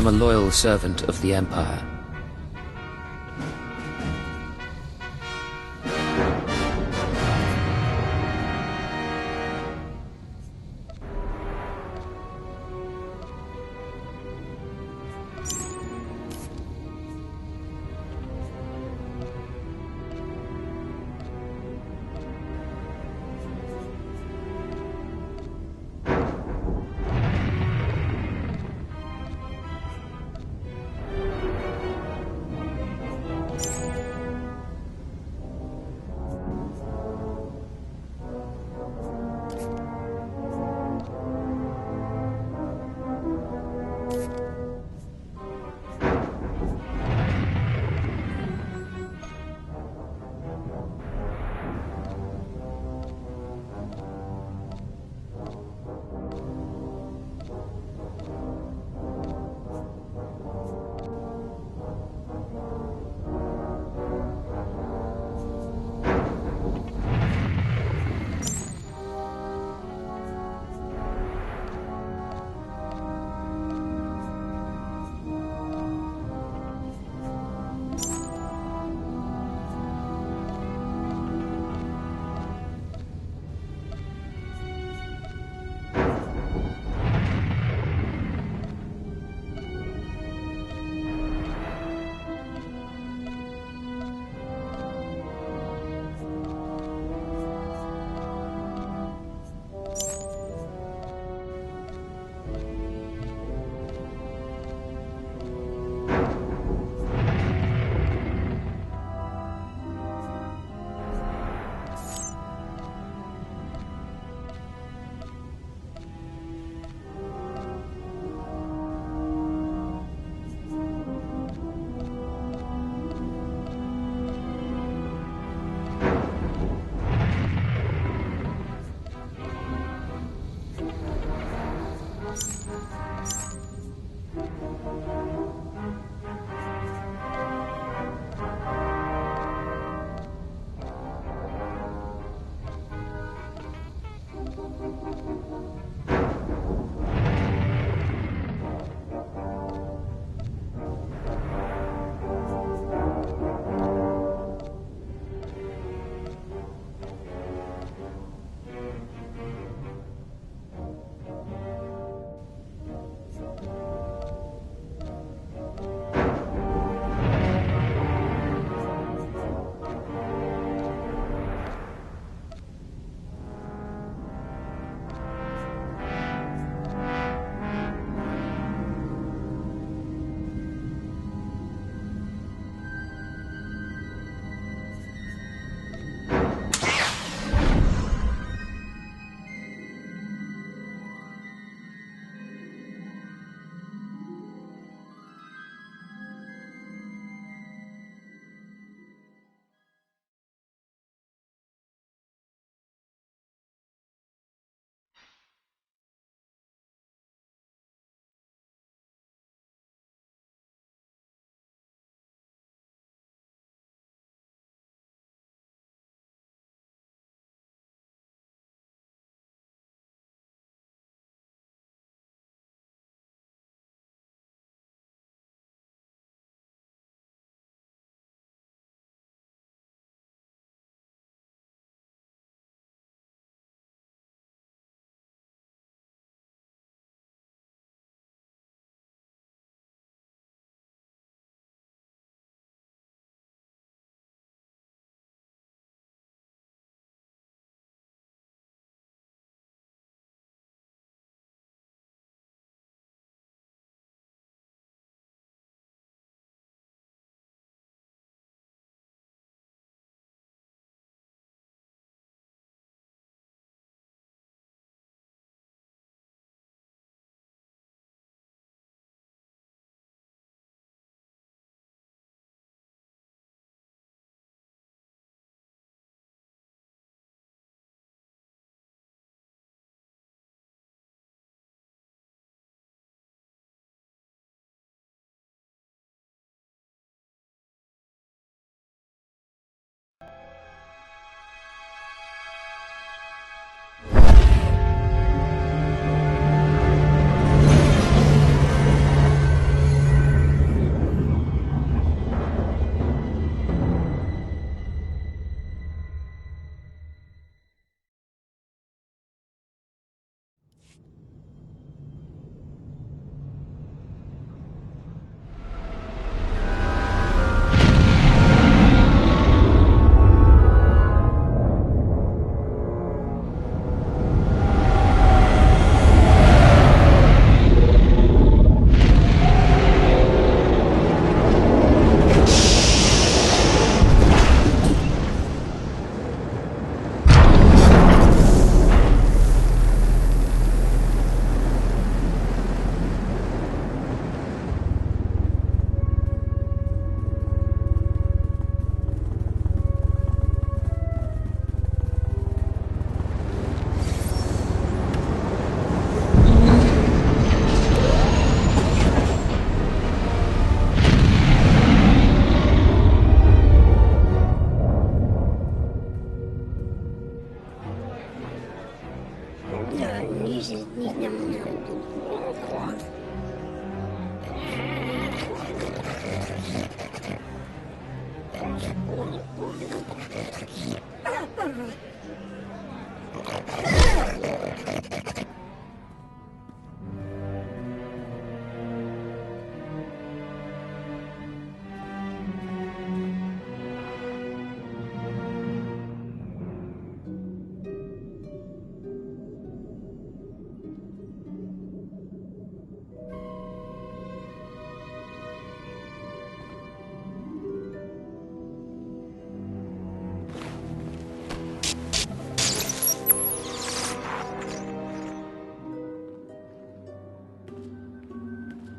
am a loyal servant of the Empire.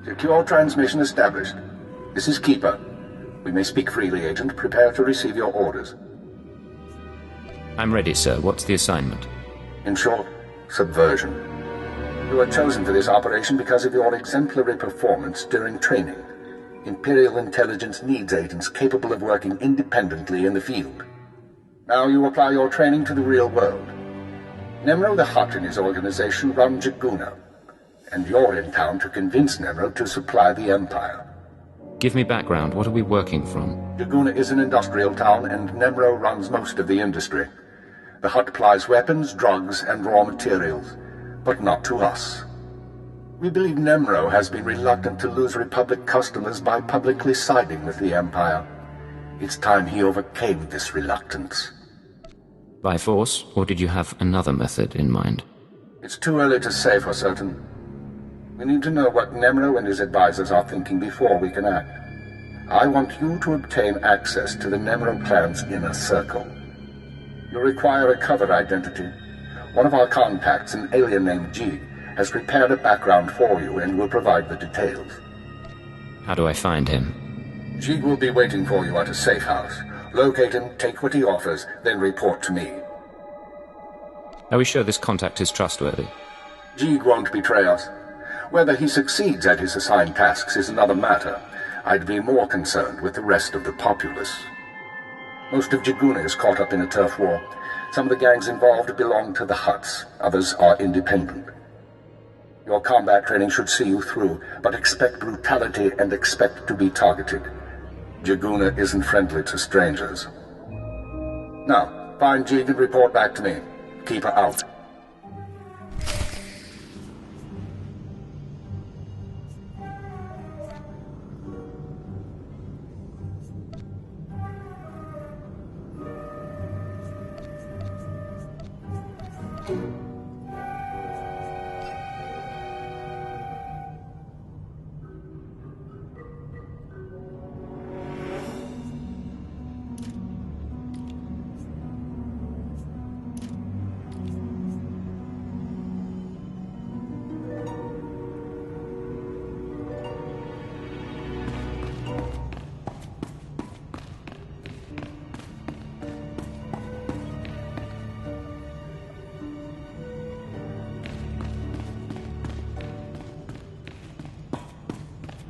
Secure transmission established. This is Keeper. We may speak freely, Agent. Prepare to receive your orders. I'm ready, sir. What's the assignment? In short, subversion. You were chosen for this operation because of your exemplary performance during training. Imperial intelligence needs agents capable of working independently in the field. Now you apply your training to the real world. Nemro the Hutt and his organization run Jaguna, and you're in town to convince Nemro to supply the Empire. Give me background. What are we working from? Jaguna is an industrial town, and Nemro runs most of the industry. The Hutt supplies weapons, drugs, and raw materials, but not to us. We believe Nemro has been reluctant to lose Republic customers by publicly siding with the Empire. It's time he overcame this reluctance. By force, or did you have another method in mind? It's too early to say for certain. We need to know what Nemro and his advisors are thinking before we can act. I want you to obtain access to the Nemro clan's inner circle. You'll require a cover identity. One of our contacts, an alien named G, has prepared a background for you and will provide the details. How do I find him? G will be waiting for you at a safe house. Locate him, take what he offers, then report to me. Are we sure this contact is trustworthy? G won't betray us. Whether he succeeds at his assigned tasks is another matter. I'd be more concerned with the rest of the populace. Most of Jaguna is caught up in a turf war. Some of the gangs involved belong to the Hutts. Others are independent. Your combat training should see you through, but expect brutality and expect to be targeted. Jaguna isn't friendly to strangers. Now, find Jig and report back to me. Keep her out.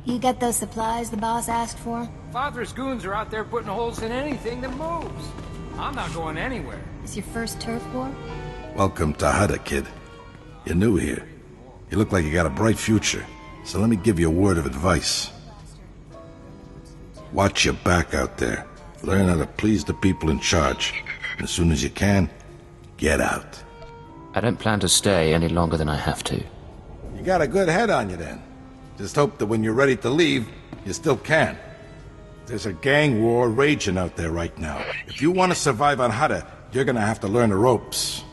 You get those supplies the boss asked for? Father's goons are out there putting holes in anything that moves. I'm not going anywhere. It's your first turf war? Welcome to Hutta, kid. You're new here. You look like you got a bright future, so let me give you a word of advice. Watch your back out there. Learn how to please the people in charge. And as soon as you can, get out. I don't plan to stay any longer than I have to. You got a good head on you then. Just hope that when you're ready to leave, you still can. There's a gang war raging out there right now. If you want to survive on Hutta, you're gonna have to learn the ropes.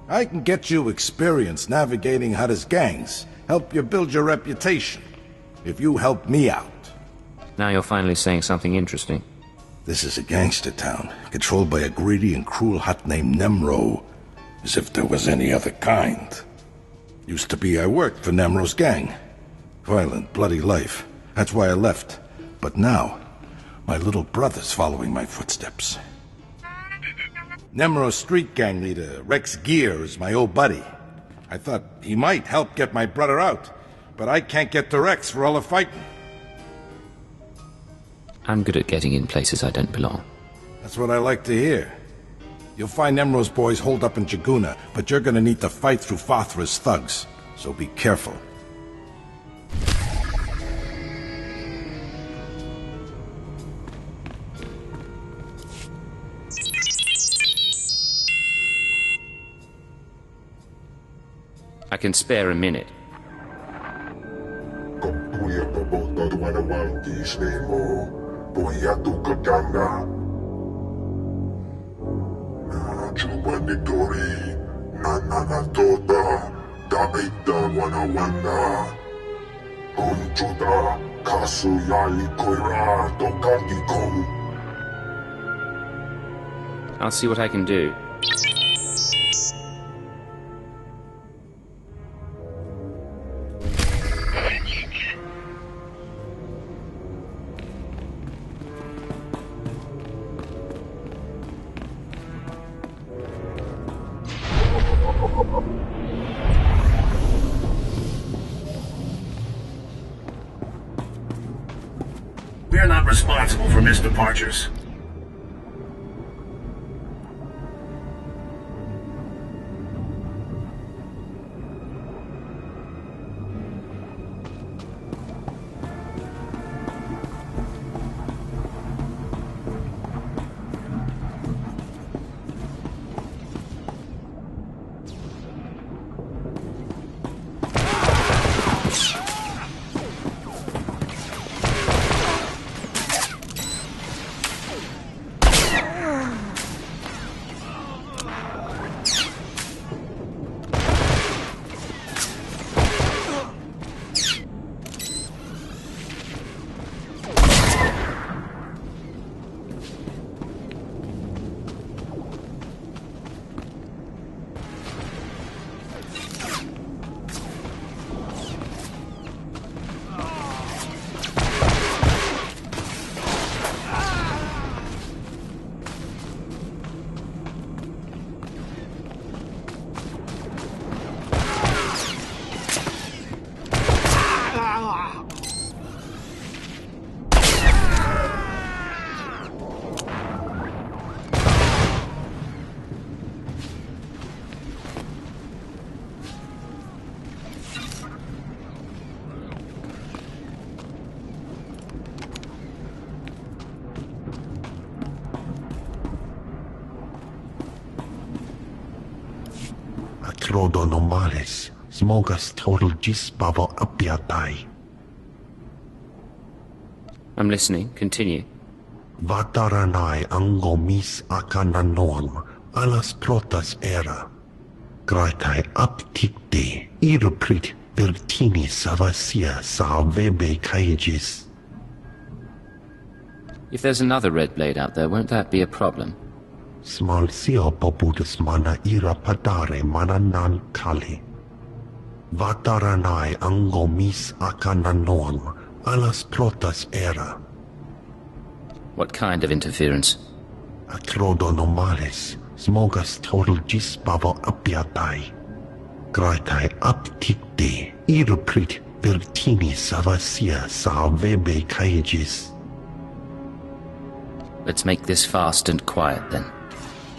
I can get you experience navigating Hutta's gangs, help you build your reputation. If you help me out. Now you're finally saying something interesting. This is a gangster town, controlled by a greedy and cruel Hutt named Nemro. As if there was any other kind. Used to be I worked for Nemro's gang. Violent, bloody life. That's why I left. But now, my little brother's following my footsteps. Nemro's street gang leader, Rex Gear, is my old buddy. I thought he might help get my brother out, but I can't get to Rex for all the fighting. I'm good at getting in places I don't belong. That's what I like to hear. You'll find Emro's boys holed up in Jaguna, but you're gonna need to fight through Fathra's thugs, so be careful. I can spare a minute. I'll see what I can do. We're not responsible for missed departures. Trodonomales, smogas total gisbavo apiatai. I'm listening. Continue. Vataranai angomis akananorm, alas protas era. Gratai aptikte, iruprit vertini savasia sa vebe kaegis. If there's another red blade out there, won't that be a problem? Small sio poputus mana ira padare mana nan kali. Vataranai angomis akananorm, alas protas era. What kind of interference? Atrodonomales, smogas total gisbavo apiatai. Gratai aptikte, iruprit vertini savasia sa vebe kaegis. Let's make this fast and quiet then.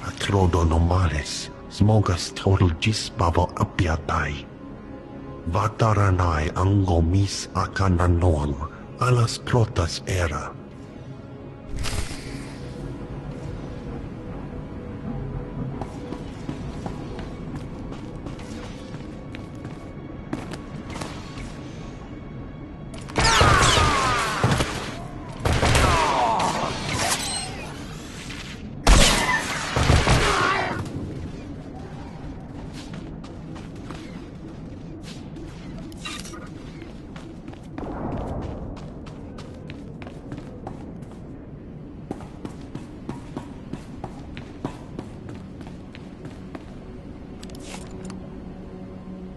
Atrodonomales, smogas total gisbavo apiatai. Vataranai angomis akananorm, alas protas era.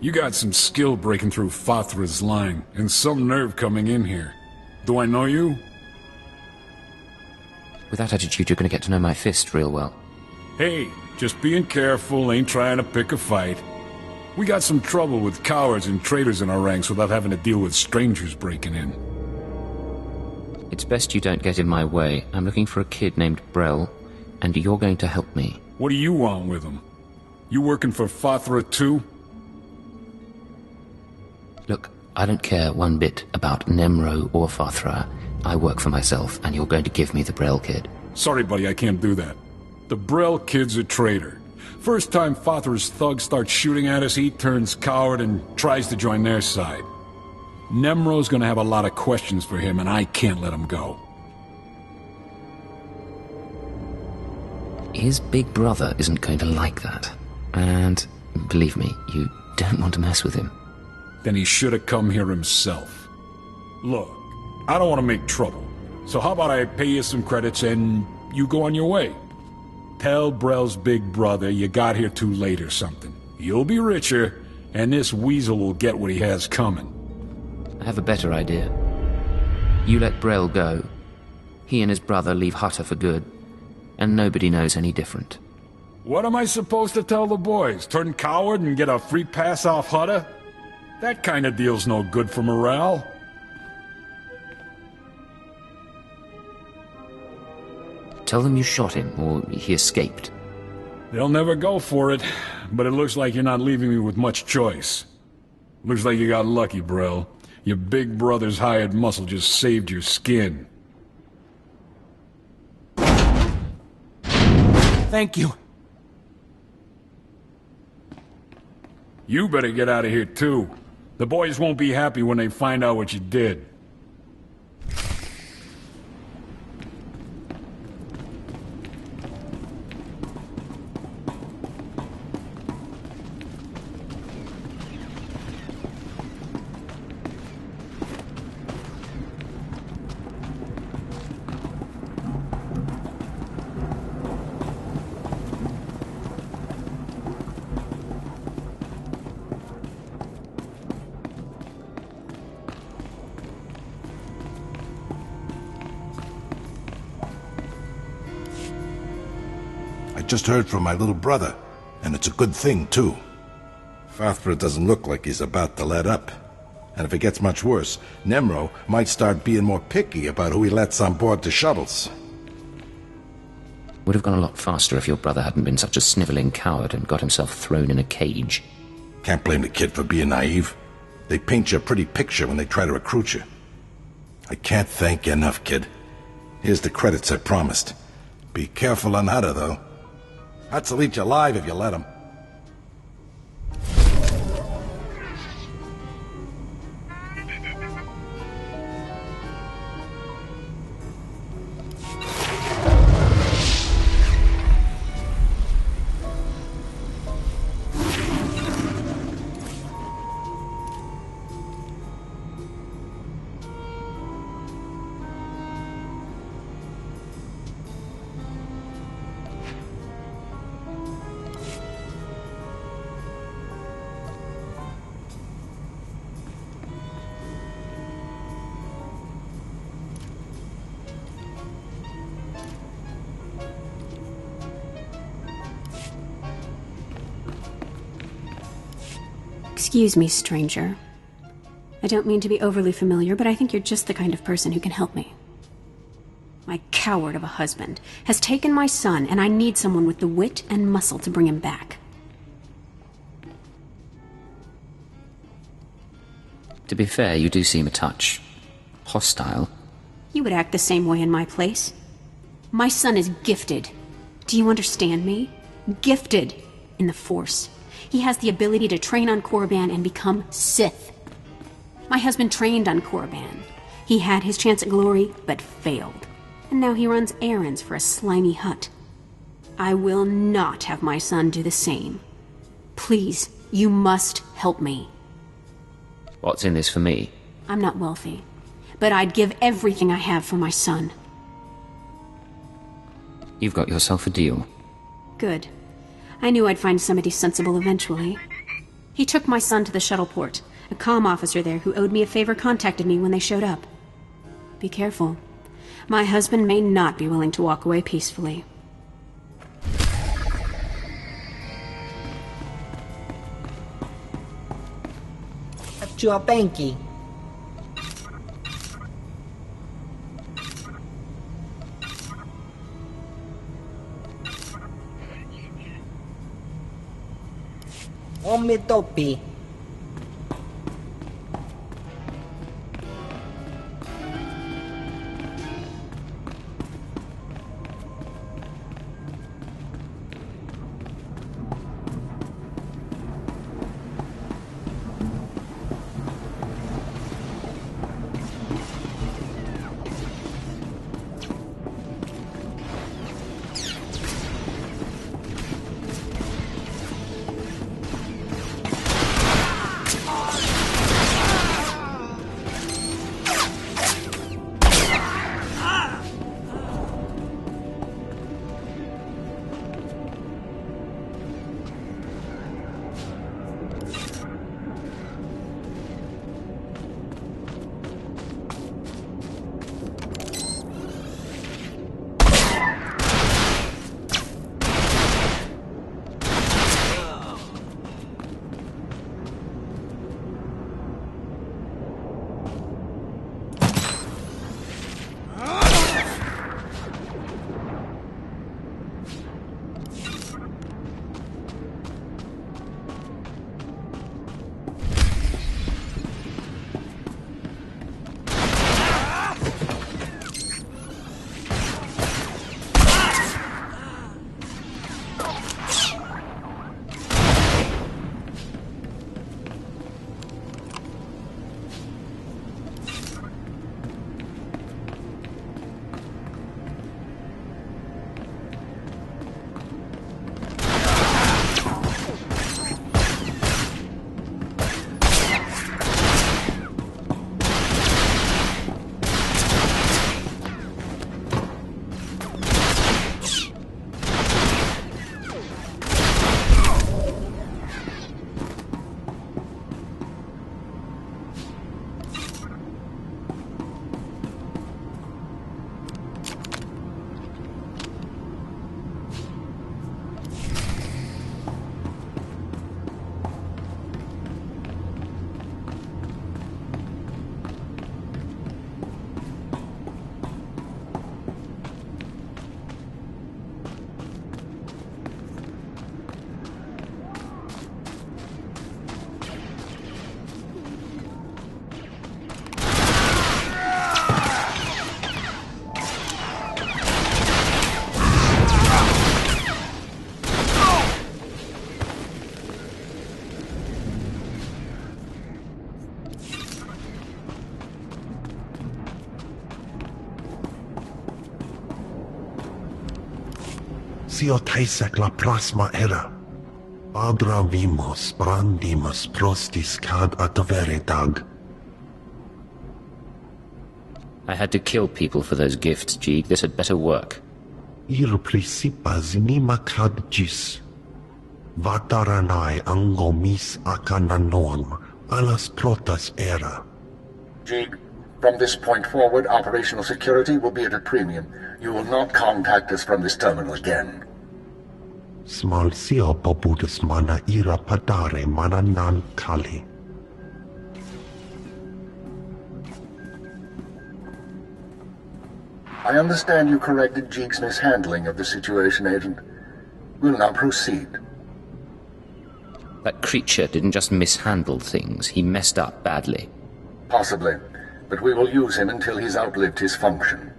You got some skill breaking through Fathra's line, and some nerve coming in here. Do I know you? With that attitude, you're gonna get to know my fist real well. Hey, just being careful, ain't trying to pick a fight. We got some trouble with cowards and traitors in our ranks without having to deal with strangers breaking in. It's best you don't get in my way. I'm looking for a kid named Brel, and you're going to help me. What do you want with him? You working for Fathra too? Look, I don't care one bit about Nemro or Fathra. I work for myself, and you're going to give me the Brel kid. Sorry, buddy, I can't do that. The Brel kid's a traitor. First time Fathra's thugs start shooting at us, he turns coward and tries to join their side. Nemro's gonna have a lot of questions for him, and I can't let him go. His big brother isn't going to like that. And, believe me, you don't want to mess with him. Then he should have come here himself. Look, I don't want to make trouble, so how about I pay you some credits and you go on your way? Tell Brel's big brother you got here too late or something. You'll be richer, and this weasel will get what he has coming. I have a better idea. You let Brel go. He and his brother leave Hutter for good, and nobody knows any different. What am I supposed to tell the boys? Turn coward and get a free pass off Hutter? That kind of deal's no good for morale. Tell them you shot him, or he escaped. They'll never go for it, but it looks like you're not leaving me with much choice. Looks like you got lucky, Brel. Your big brother's hired muscle just saved your skin. Thank you. You better get out of here, too. The boys won't be happy when they find out what you did. I just heard from my little brother, and it's a good thing, too. Fathra doesn't look like he's about to let up. And if it gets much worse, Nemro might start being more picky about who he lets on board the shuttles. Would have gone a lot faster if your brother hadn't been such a sniveling coward and got himself thrown in a cage. Can't blame the kid for being naive. They paint you a pretty picture when they try to recruit you. I can't thank you enough, kid. Here's the credits I promised. Be careful on Hutter, though. Hutt'll eat you alive if you let him. Excuse me, stranger. I don't mean to be overly familiar, but I think you're just the kind of person who can help me. My coward of a husband has taken my son, and I need someone with the wit and muscle to bring him back. To be fair, you do seem a touch hostile. You would act the same way in my place. My son is gifted. Do you understand me? Gifted in the Force. He has the ability to train on Korriban and become Sith. My husband trained on Korriban. He had his chance at glory, but failed. And now he runs errands for a slimy hut. I will not have my son do the same. Please, you must help me. What's in this for me? I'm not wealthy, but I'd give everything I have for my son. You've got yourself a deal. Good. I knew I'd find somebody sensible eventually. He took my son to the shuttle port. A comm officer there who owed me a favor contacted me when they showed up. Be careful. My husband may not be willing to walk away peacefully. Chua Banky. Omitopi. Sio taisek la prasma era. Adra vimos brandimus prostis cad adveritag. I had to kill people for those gifts, Jeeg. This had better work. Ir principas nima cad gis. Vataranai angomis akananon, alas protas era. Jeeg, from this point forward, operational security will be at a premium. You will not contact us from this terminal again. Smal sio poputus mana ira padare mana nan kali. I understand you corrected Jeeg's mishandling of the situation, Agent. We'll now proceed. That creature didn't just mishandle things, he messed up badly. Possibly, but we will use him until he's outlived his function.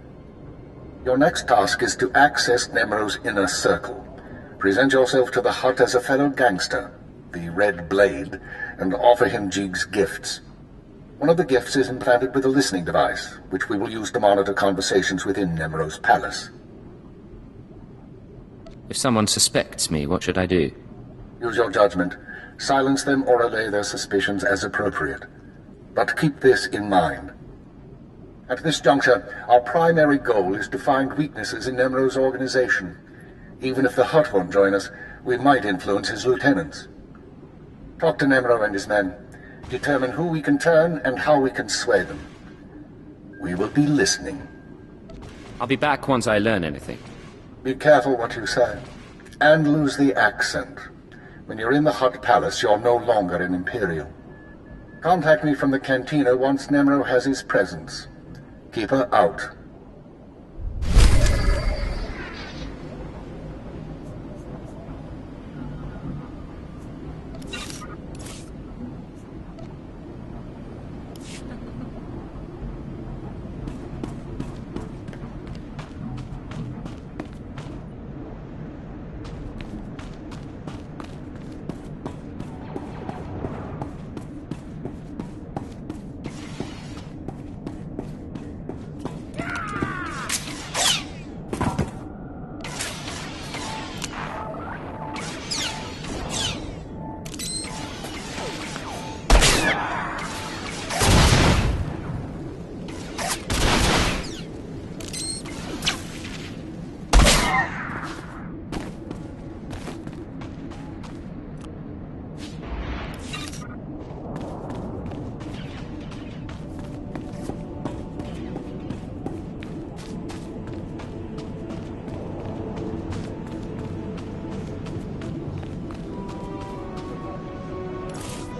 Your next task is to access Nemro's inner circle. Present yourself to the Hutt as a fellow gangster, the Red Blade, and offer him Jeeg's gifts. One of the gifts is implanted with a listening device, which we will use to monitor conversations within Nemro's palace. If someone suspects me, what should I do? Use your judgment. Silence them or allay their suspicions as appropriate. But keep this in mind. At this juncture, our primary goal is to find weaknesses in Nemro's organization. Even if the Hutt won't join us, we might influence his lieutenants. Talk to Nemro and his men. Determine who we can turn and how we can sway them. We will be listening. I'll be back once I learn anything. Be careful what you say. And lose the accent. When you're in the Hutt Palace, you're no longer an Imperial. Contact me from the cantina once Nemro has his presence. Keep her out.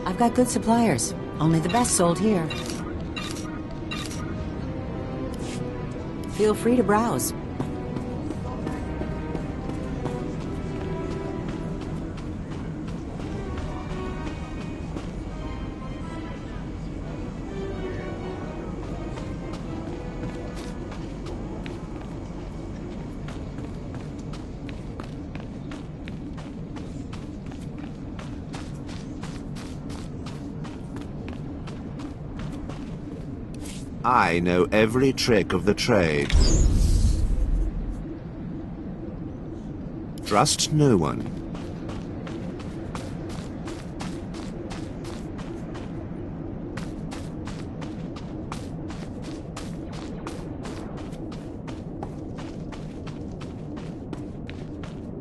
I've got good suppliers. Only the best sold here. Feel free to browse. I know every trick of the trade. Trust no one.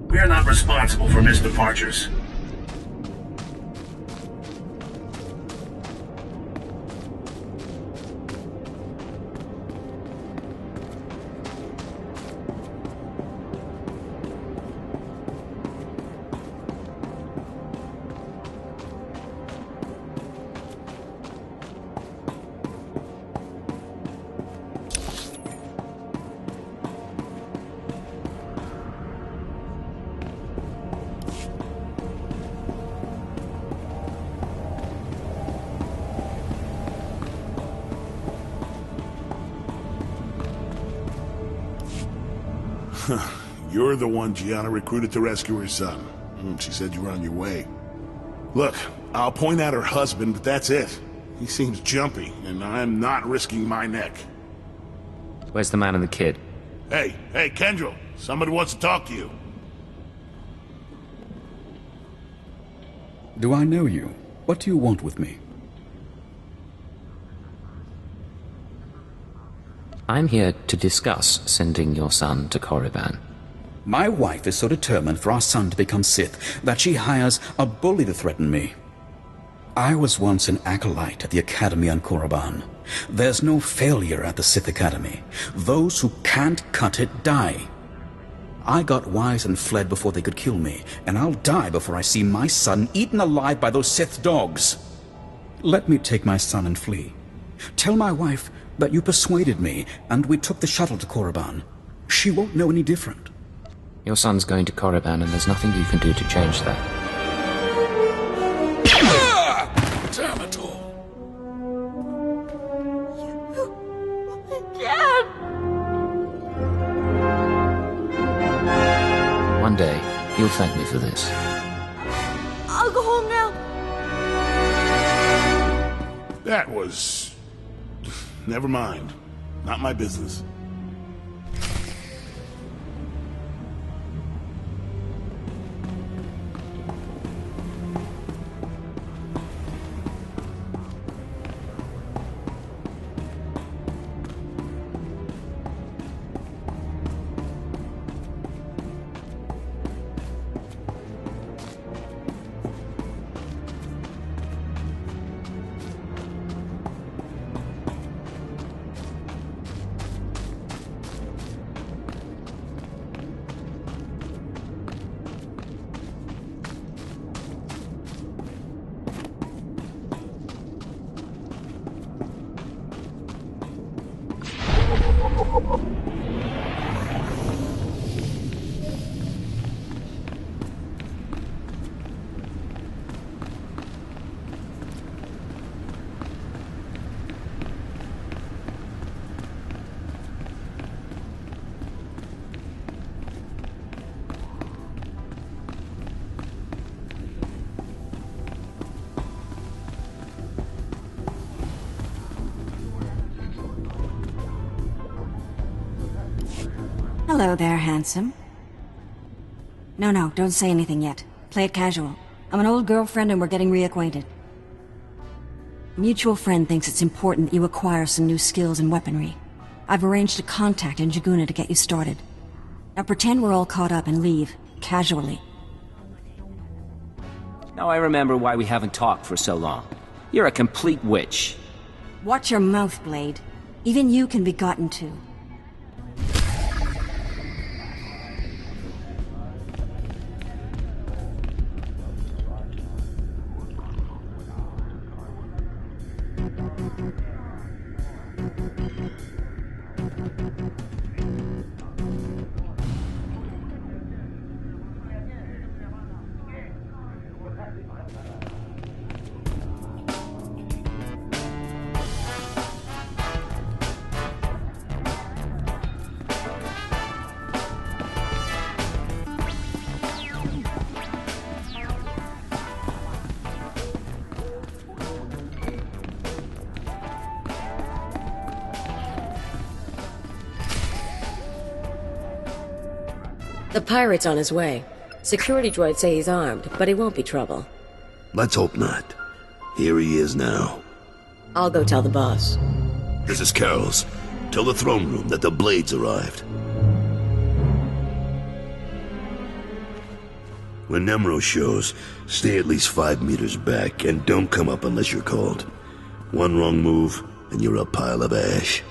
We are not responsible for missed departures. You're the one Gianna recruited to rescue her son. She said you were on your way. Look, I'll point out her husband, but that's it. He seems jumpy, and I'm not risking my neck. Where's the man and the kid? Hey, Kendrell, somebody wants to talk to you. Do I know you? What do you want with me? I'm here to discuss sending your son to Korriban. My wife is so determined for our son to become Sith that she hires a bully to threaten me. I was once an acolyte at the Academy on Korriban. There's no failure at the Sith Academy. Those who can't cut it die. I got wise and fled before they could kill me, and I'll die before I see my son eaten alive by those Sith dogs. Let me take my son and flee. Tell my wife that you persuaded me, and we took the shuttle to Korriban. She won't know any different. Your son's going to Korriban, and there's nothing you can do to change that. Damn it all. Dad! One day, you'll thank me for this. I'll go home now. That was... Never mind. Not my business. Hello there, handsome. No, don't say anything yet. Play it casual. I'm an old girlfriend and we're getting reacquainted. A mutual friend thinks it's important that you acquire some new skills and weaponry. I've arranged a contact in Jaguna to get you started. Now pretend we're all caught up and leave, casually. Now I remember why we haven't talked for so long. You're a complete witch. Watch your mouth, Blade. Even you can be gotten to. The pirate's on his way. Security droids say he's armed, but he won't be trouble. Let's hope not. Here he is now. I'll go tell the boss. This is Carol's. Tell the throne room that the Blades arrived. When Nemro shows, stay at least 5 meters back and don't come up unless you're called. One wrong move, and you're a pile of ash.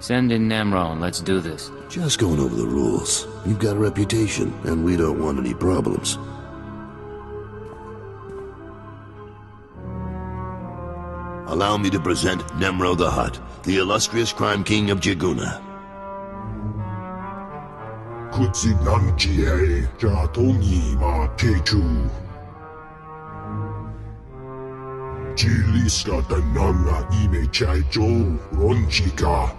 Send in Namro and let's do this. Just going over the rules. You've got a reputation, and we don't want any problems. Allow me to present Nemro the Hutt, the illustrious crime king of Jaguna. Kutsinanjihe Jatongi Ma Techu Jiliska Tananga Ime Chaijo Ronchika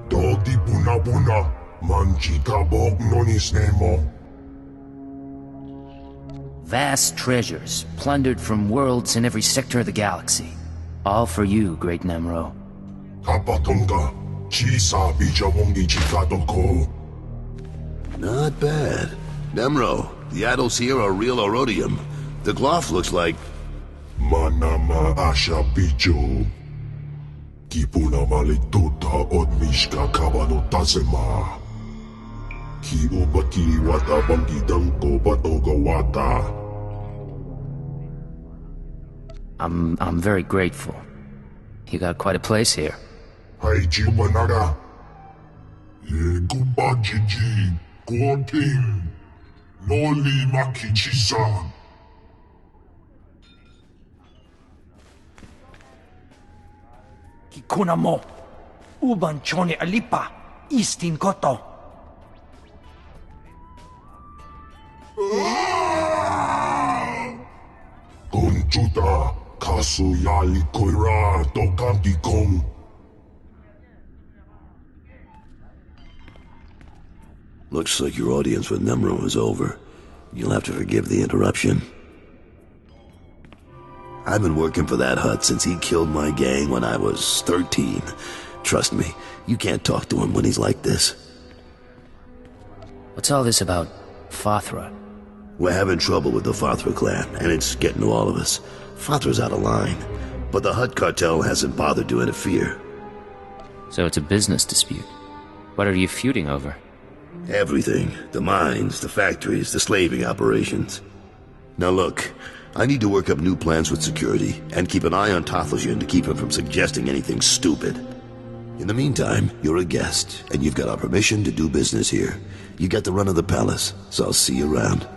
Dodi Buna Buna Manchika Bog Nonis Nemo. Vast treasures, plundered from worlds in every sector of the galaxy. All for you, great Nemro. Kapatonga Chisa Bijawongi Chikadoko. Not bad. Nemro, the idols here are real Orodium. The cloth looks like... Manama Asha Bijo. Kipuna Maliktuta Odmishka Kabano Tasema. Kibo Baki Wata Bangidanko Batoga Wata. I'm very grateful. You got quite a place here. Haiji Manada. Yekuba Jiji. Goting. Noli Makichi-san. Kikuna mo. Uban chone alipa. Istin koto. Konchuta. Kasu yali koira. Tokanti kong. Looks like your audience with Nemro is over. You'll have to forgive the interruption. I've been working for that Hutt since he killed my gang when I was 13. Trust me, you can't talk to him when he's like this. What's all this about Fathra? We're having trouble with the Fathra clan, and it's getting to all of us. Fathra's out of line, but the Hutt cartel hasn't bothered to interfere. So it's a business dispute. What are you feuding over? Everything. The mines, the factories, the slaving operations. Now look, I need to work up new plans with security, and keep an eye on Tothelshan to keep him from suggesting anything stupid. In the meantime, you're a guest, and you've got our permission to do business here. You got the run of the palace, so I'll see you around.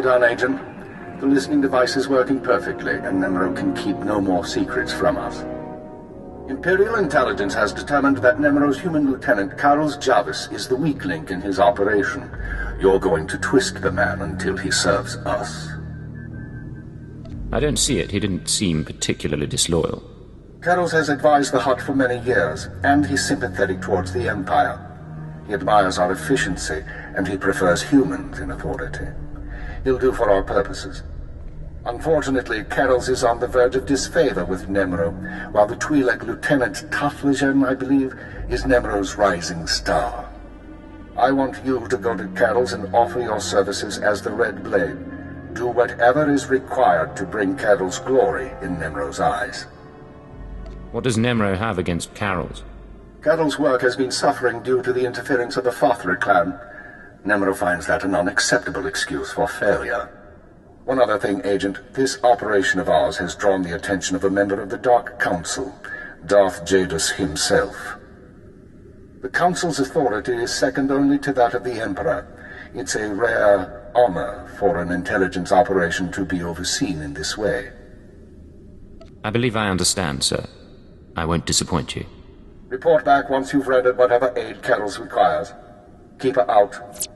Nicely done, Agent. The listening device is working perfectly, and Nemro can keep no more secrets from us. Imperial intelligence has determined that Nemro's human lieutenant, Carlos Jarvis, is the weak link in his operation. You're going to twist the man until he serves us. I don't see it. He didn't seem particularly disloyal. Carlos has advised the Hutt for many years, and he's sympathetic towards the Empire. He admires our efficiency, and he prefers humans in authority. He'll do for our purposes. Unfortunately, Carlos is on the verge of disfavor with Nemro, while the Twi'lek Lieutenant Taflajan, I believe, is Nemro's rising star. I want you to go to Carlos and offer your services as the Red Blade. Do whatever is required to bring Carol's glory in Nemro's eyes. What does Nemro have against Carol's? Carol's work has been suffering due to the interference of the Fothler clan. Nemro finds that an unacceptable excuse for failure. One other thing, Agent. This operation of ours has drawn the attention of a member of the Dark Council, Darth Jadus himself. The Council's authority is second only to that of the Emperor. It's a rare honor for an intelligence operation to be overseen in this way. I believe I understand, sir. I won't disappoint you. Report back once you've rendered whatever aid Carol's requires. Keep her out.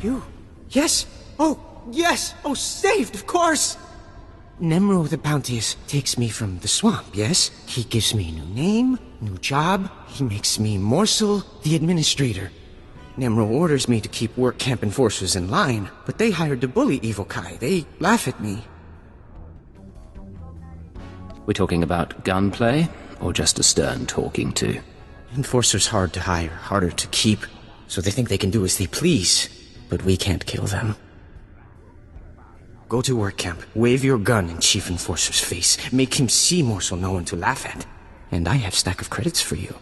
You? Yes! Oh, yes! Oh, saved, of course! Nemro the Bounteous takes me from the swamp, yes? He gives me a new name, new job. He makes me Morsel, the administrator. Nemro orders me to keep work camp enforcers in line, but they hired to bully Evil Kai. They laugh at me. We're talking about gunplay, or just a stern talking to? Enforcers hard to hire, harder to keep, so they think they can do as they please. But we can't kill them. Go to work camp, wave your gun in Chief Enforcer's face, make him see Morsel no one to laugh at. And I have stack of credits for you.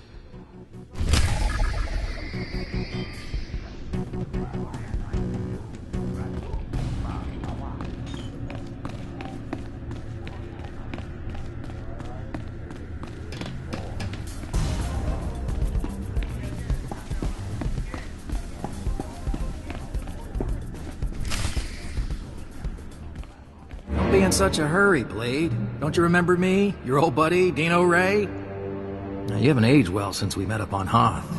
Don't be in such a hurry, Blade. Don't you remember me? Your old buddy, Dino Ray? Now, you haven't aged well since we met up on Hoth.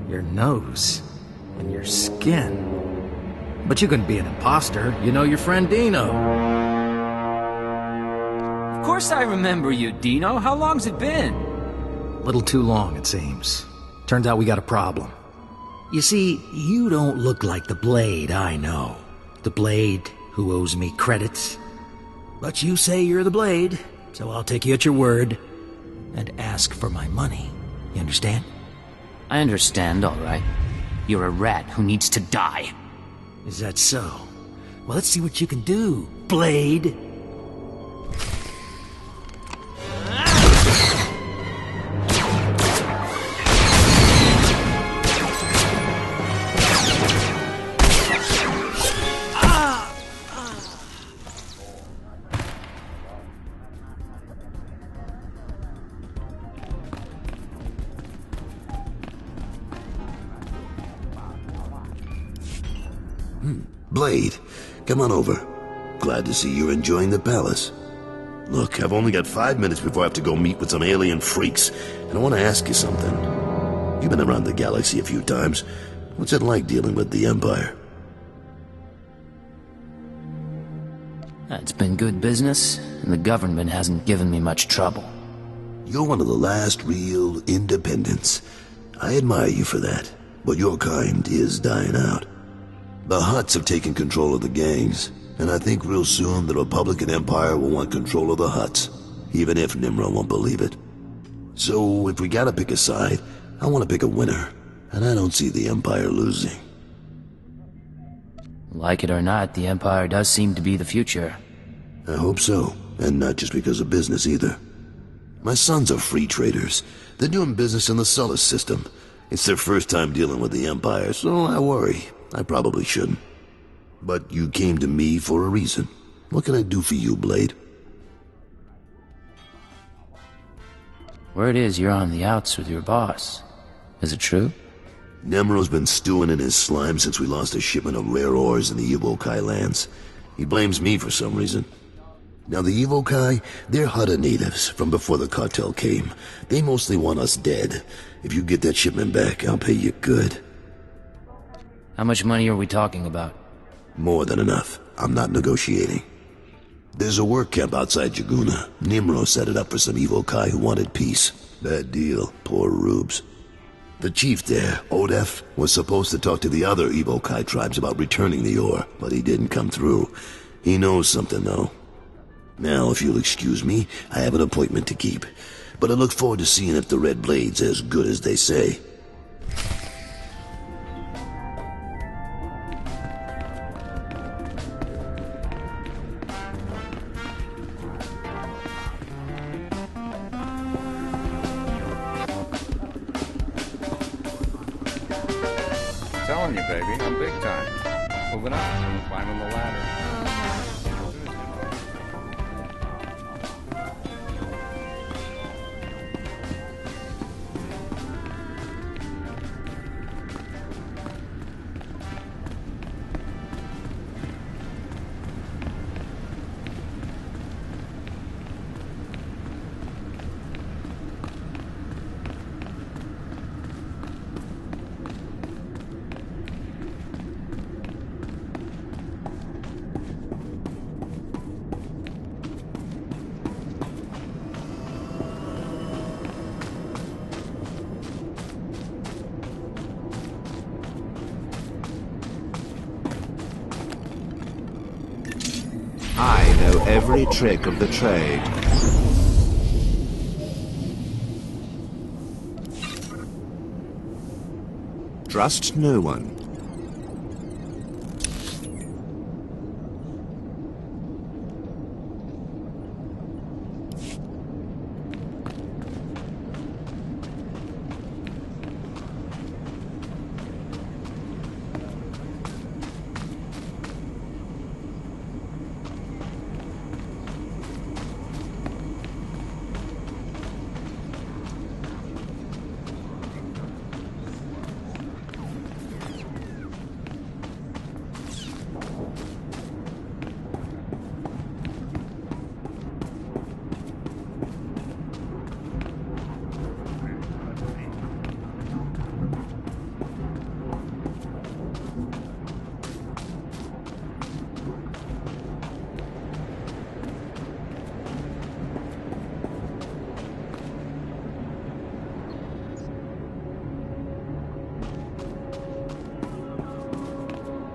Your nose and your skin. But you couldn't be an imposter. You know your friend Dino. Of course I remember you, Dino. How long's it been? A little too long, it seems. Turns out we got a problem. You see, you don't look like the Blade I know. The Blade who owes me credits. But you say you're the Blade, so I'll take you at your word and ask for my money. You understand? I understand, all right. You're a rat who needs to die. Is that so? Well, let's see what you can do, Blade. Blade, come on over. Glad to see you're enjoying the palace. Look, I've only got 5 minutes before I have to go meet with some alien freaks, and I want to ask you something. You've been around the galaxy a few times. What's it like dealing with the Empire? It's been good business, and the government hasn't given me much trouble. You're one of the last real independents. I admire you for that, but your kind is dying out. The Hutts have taken control of the gangs. And I think real soon the Republican Empire will want control of the Hutts, even if Nimrod won't believe it. So, if we gotta pick a side, I want to pick a winner, and I don't see the Empire losing. Like it or not, the Empire does seem to be the future. I hope so, and not just because of business either. My sons are free traders. They're doing business in the Sullus system. It's their first time dealing with the Empire, so I worry. I probably shouldn't. But you came to me for a reason. What can I do for you, Blade? Word is you're on the outs with your boss. Is it true? Nemro's been stewing in his slime since we lost a shipment of rare ores in the Evokai lands. He blames me for some reason. Now the Evokai, they're Hutta natives from before the cartel came. They mostly want us dead. If you get that shipment back, I'll pay you good. How much money are we talking about? More than enough. I'm not negotiating. There's a work camp outside Jaguna. Nimro set it up for some Evokai who wanted peace. Bad deal. Poor rubes. The chief there, Odef, was supposed to talk to the other Evokai tribes about returning the ore, but he didn't come through. He knows something, though. Now, if you'll excuse me, I have an appointment to keep. But I look forward to seeing if the Red Blade's as good as they say. Telling you, baby, I'm big time. Moving up, climbing the ladder. I know every trick of the trade. Trust no one.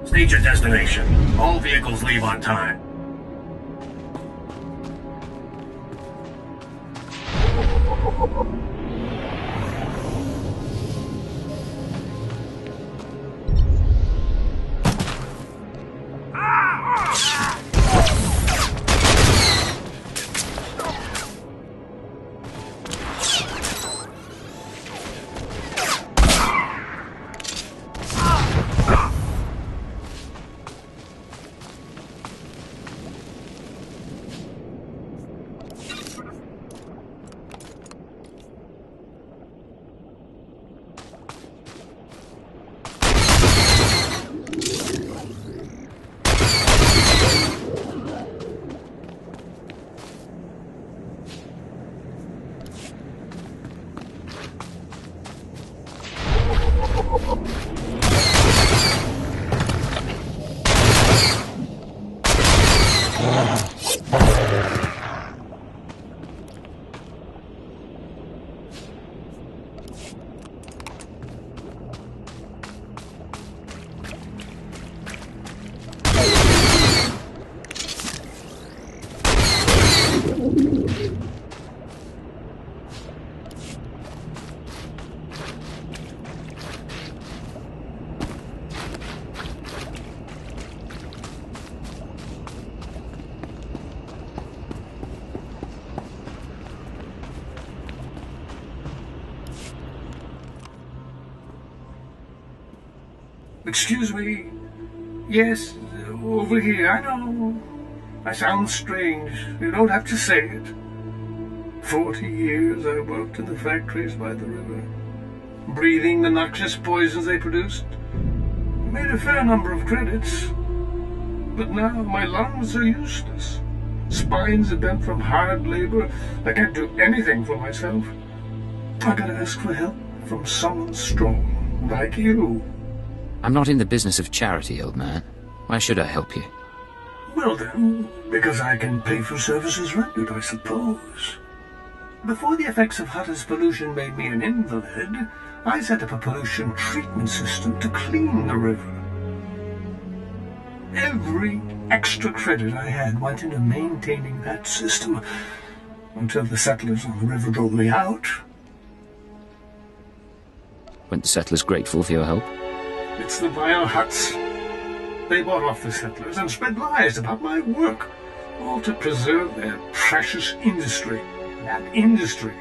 State your destination. All vehicles leave on time. Excuse me. Yes, over here. I know. I sound strange. You don't have to say it. 40 years I worked in the factories by the river, breathing the noxious poisons they produced. Made a fair number of credits. But now my lungs are useless. Spines are bent from hard labor. I can't do anything for myself. I gotta ask for help from someone strong, like you. I'm not in the business of charity, old man. Why should I help you? Well then, because I can pay for services rendered, I suppose. Before the effects of Hutter's pollution made me an invalid, I set up a pollution treatment system to clean the river. Every extra credit I had went into maintaining that system, until the settlers on the river drove me out. Weren't the settlers grateful for your help? It's the vile huts. They bought off the settlers and spread lies about my work, all to preserve their precious industry. That industry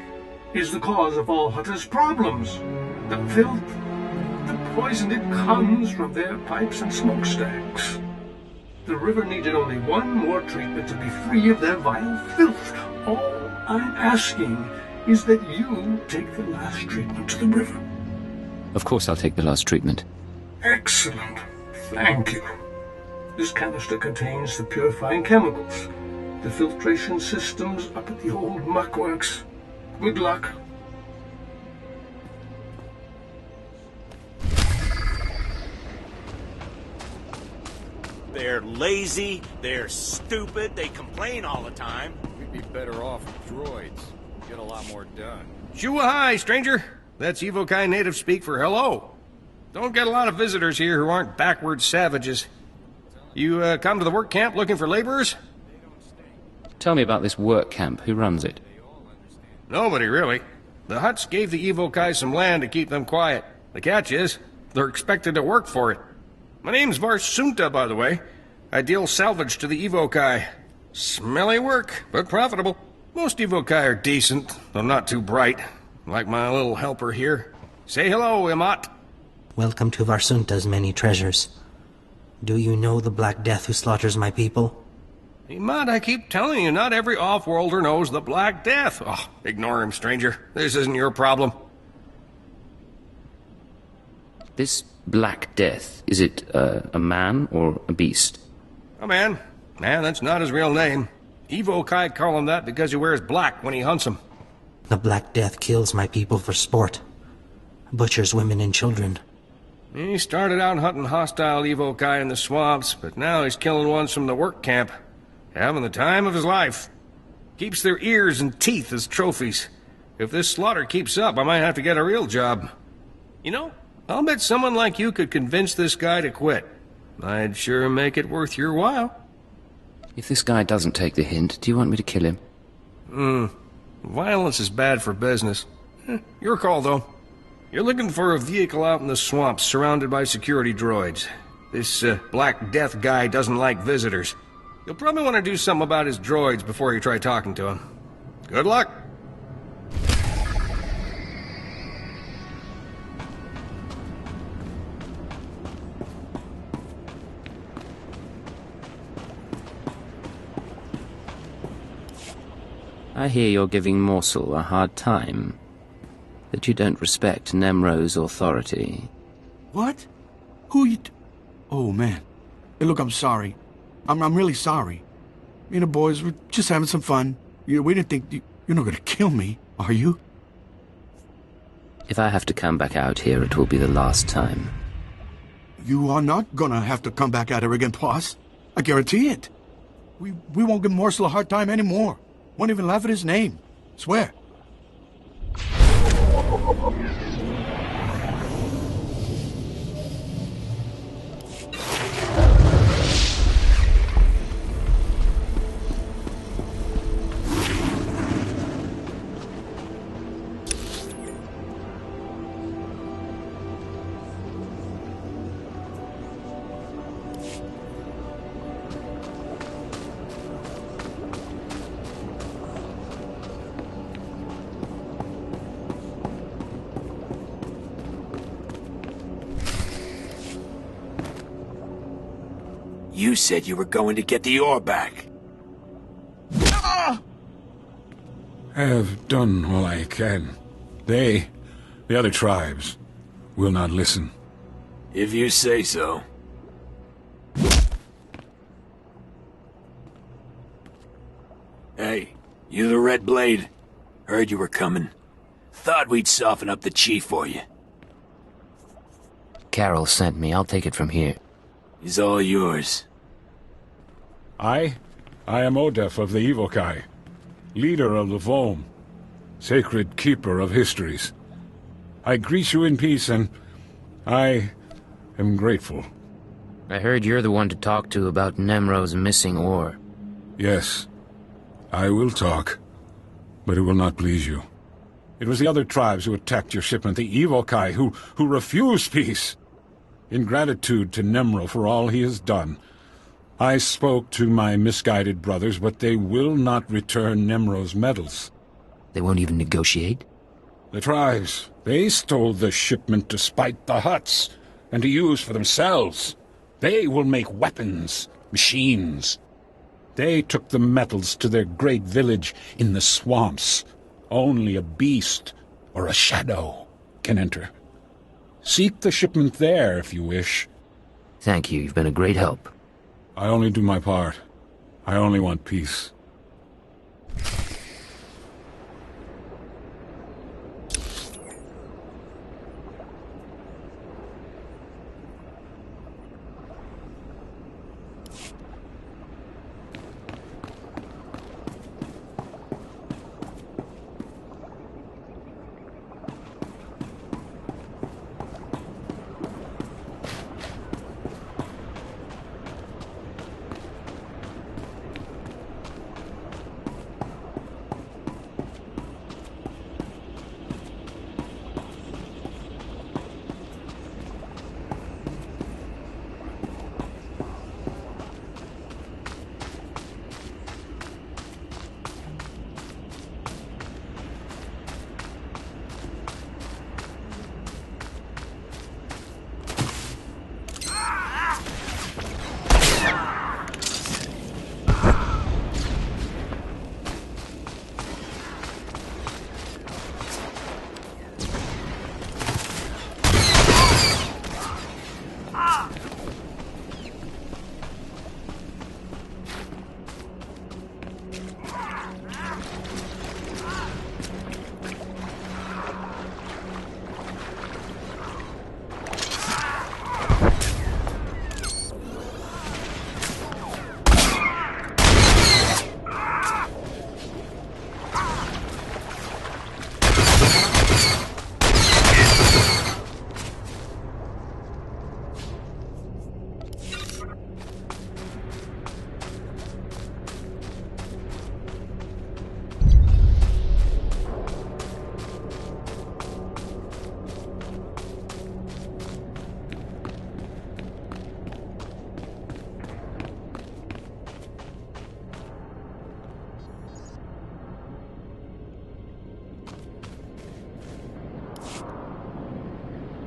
is the cause of all Hutter's problems. The filth, the poison, it comes from their pipes and smokestacks. The river needed only one more treatment to be free of their vile filth. All I'm asking is that you take the last treatment to the river. Of course I'll take the last treatment. Excellent. Thank you. This canister contains the purifying chemicals. The filtration system's up at the old muckworks. Good luck. They're lazy, they're stupid, they complain all the time. We'd be better off with droids. Get a lot more done. Shoo-hi, stranger. That's Evokai native speak for hello. Don't get a lot of visitors here who aren't backward savages. You come to the work camp looking for laborers? Tell me about this work camp. Who runs it? Nobody, really. The Huts gave the Evokai some land to keep them quiet. The catch is, they're expected to work for it. My name's Varsunta, by the way. I deal salvage to the Evokai. Smelly work, but profitable. Most Evokai are decent, though not too bright. Like my little helper here. Say hello, Imat. Welcome to Varsunta's many treasures. Do you know the Black Death who slaughters my people? Imat, I keep telling you, not every off-worlder knows the Black Death. Oh, ignore him, stranger. This isn't your problem. This Black Death, is it a man or a beast? A man. Man, that's not his real name. Evokai call him that because he wears black when he hunts them. The Black Death kills my people for sport. Butchers women and children. He started out hunting hostile Evokai in the swamps, but now he's killing ones from the work camp. Having the time of his life. Keeps their ears and teeth as trophies. If this slaughter keeps up, I might have to get a real job. You know, I'll bet someone like you could convince this guy to quit. I'd sure make it worth your while. If this guy doesn't take the hint, do you want me to kill him? Violence is bad for business. Your call, though. You're looking for a vehicle out in the swamps surrounded by security droids. This Black Death guy doesn't like visitors. You'll probably want to do something about his droids before you try talking to him. Good luck. I hear you're giving Morsel a hard time. That you don't respect Nemro's authority. What? Who you... Oh, man. Hey, look, I'm sorry. I'm really sorry. Me and the boys were just having some fun. We didn't think... You're not gonna kill me, are you? If I have to come back out here, it will be the last time. You are not gonna have to come back at her again, boss. I guarantee it. We won't give Morsel a hard time anymore. Won't even laugh at his name. Swear. You said you were going to get the ore back. I have done all I can. They, the other tribes, will not listen. If you say so. Hey, you the Red Blade? Heard you were coming. Thought we'd soften up the chief for you. Carol sent me. I'll take it from here. He's all yours. I am Odef of the Evokai, leader of the Volm, sacred keeper of histories. I greet you in peace, and I am grateful. I heard you're the one to talk to about Nemro's missing ore. Yes, I will talk, but it will not please you. It was the other tribes who attacked your shipment, the Evokai, who refused peace. In gratitude to Nemro for all he has done, I spoke to my misguided brothers, but they will not return Nemro's medals. They won't even negotiate? The tribes, they stole the shipment to spite the Hutts, and to use for themselves. They will make weapons, machines. They took the metals to their great village in the swamps. Only a beast or a shadow can enter. Seek the shipment there if you wish. Thank you, you've been a great help. I only do my part. I only want peace.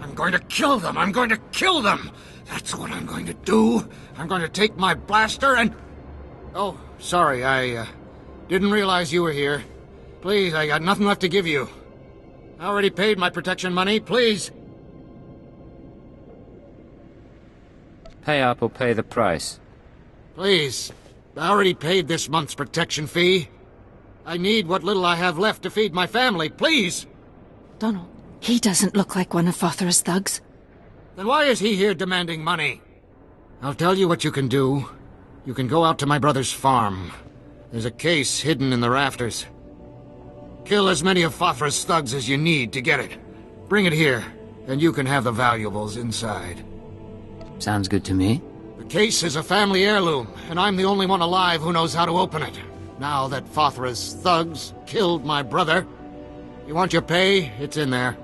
I'm going to kill them! I'm going to kill them! That's what I'm going to do! I'm going to take my blaster and... Oh, sorry, I didn't realize you were here. Please, I got nothing left to give you. I already paid my protection money, please! Pay up or pay the price. Please, I already paid this month's protection fee. I need what little I have left to feed my family, please! Donald, he doesn't look like one of Fothra's thugs. Then why is he here demanding money? I'll tell you what you can do. You can go out to my brother's farm. There's a case hidden in the rafters. Kill as many of Fothra's thugs as you need to get it. Bring it here, and you can have the valuables inside. Sounds good to me. The case is a family heirloom, and I'm the only one alive who knows how to open it. Now that Fothra's thugs killed my brother. You want your pay? It's in there.